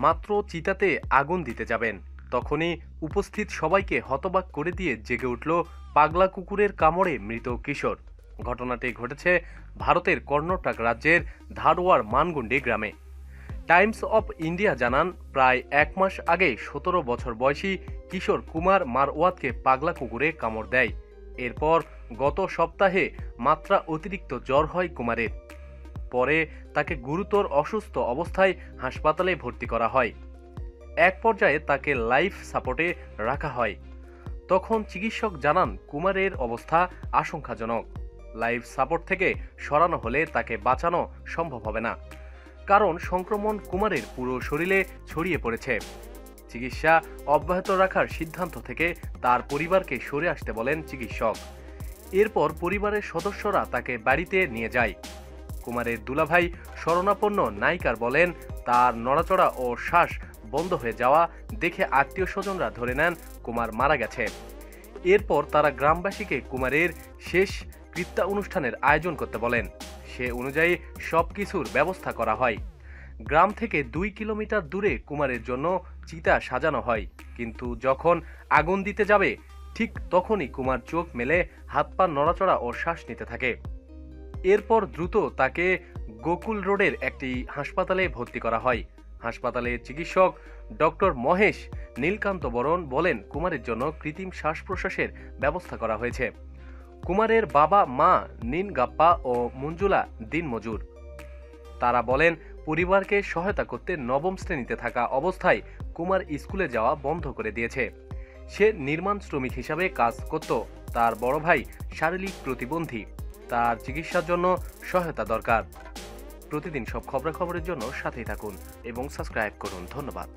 মাত্র চিতাতে আগুন দিতে যাবেন, তখনই উপস্থিত সবাইকে হতবাক করে দিয়ে জেগে উঠল পাগলা কুকুরের কামড়ে মৃত কিশোর। ঘটনাটি ঘটেছে ভারতের কর্ণাটক রাজ্যের ধারওয়াড় মানগুন্ডি গ্রামে। টাইমস অফ ইন্ডিয়া জানান, প্রায় 1 মাস আগে 17 বছর বয়সী কিশোর কুমার মারওয়াতকে পাগলা কুকুরে কামড় দেয়। এরপর গত সপ্তাহে মাত্রা অতিরিক্ত জ্বর হয় কুমারের। পরে তাকে গুরুতর অসুস্থ অবস্থায় হাসপাতালে ভর্তি করা হয়। এক পর্যায়ে তাকে লাইফ সাপোর্টে রাখা হয়। তখন চিকিৎসক জানান কুমারের অবস্থা আশঙ্কাজনক। লাইফ সাপোর্ট থেকে সরানো হলে তাকে বাঁচানো সম্ভব হবে না, কারণ সংক্রমণ কুমারের পুরো শরীরে ছড়িয়ে পড়েছে। চিকিৎসা অব্যাহত রাখার সিদ্ধান্ত থেকে তার পরিবারকে সরে আসতে বলেন চিকিৎসক। এরপর পরিবারের সদস্যরা তাকে বাড়িতে নিয়ে যায়। কুমারের দুলাভাই শরণাপন্ন নায়িকার বলেন, তার নড়াচড়া ও শ্বাস বন্ধ হয়ে যাওয়া দেখে আত্মীয় স্বজনরা ধরে নেন কুমার মারা গেছে। এরপর তারা গ্রামবাসীকে কুমারের শেষ কৃত্যা অনুষ্ঠানের আয়োজন করতে বলেন। সে অনুযায়ী সবকিছুর ব্যবস্থা করা হয়। গ্রাম থেকে 2 কিলোমিটার দূরে কুমারের জন্য চিতা সাজানো হয়, কিন্তু যখন আগুন দিতে যাবে ঠিক তখনই কুমার চোখ মেলে হাত পা নড়াচড়া ও শ্বাস নিতে থাকে। এরপর দ্রুত তাকে গোকুল রোডের একটি হাসপাতালে ভর্তি করা হয়। হাসপাতালের চিকিৎসক ডক্টর মহেশ নীলকান্ত বরণ বলেন, কুমারের জন্য কৃত্রিম শ্বাস প্রশ্বাসের ব্যবস্থা করা হয়েছে। কুমারের বাবা মা নিনগাপ্পা ও মঞ্জুলা দিনমজুর। তারা বলেন, পরিবারকে সহায়তা করতে 9ম শ্রেণীতে থাকা অবস্থায় কুমার স্কুলে যাওয়া বন্ধ করে দিয়েছে। সে নির্মাণ শ্রমিক হিসাবে কাজ করত। তার বড় ভাই শারীরিক প্রতিবন্ধী, তার চিকিৎসার জন্য সহায়তা দরকার। প্রতিদিন সব খবরাখবরের জন্য সাথেই থাকুন এবং সাবস্ক্রাইব করুন। ধন্যবাদ।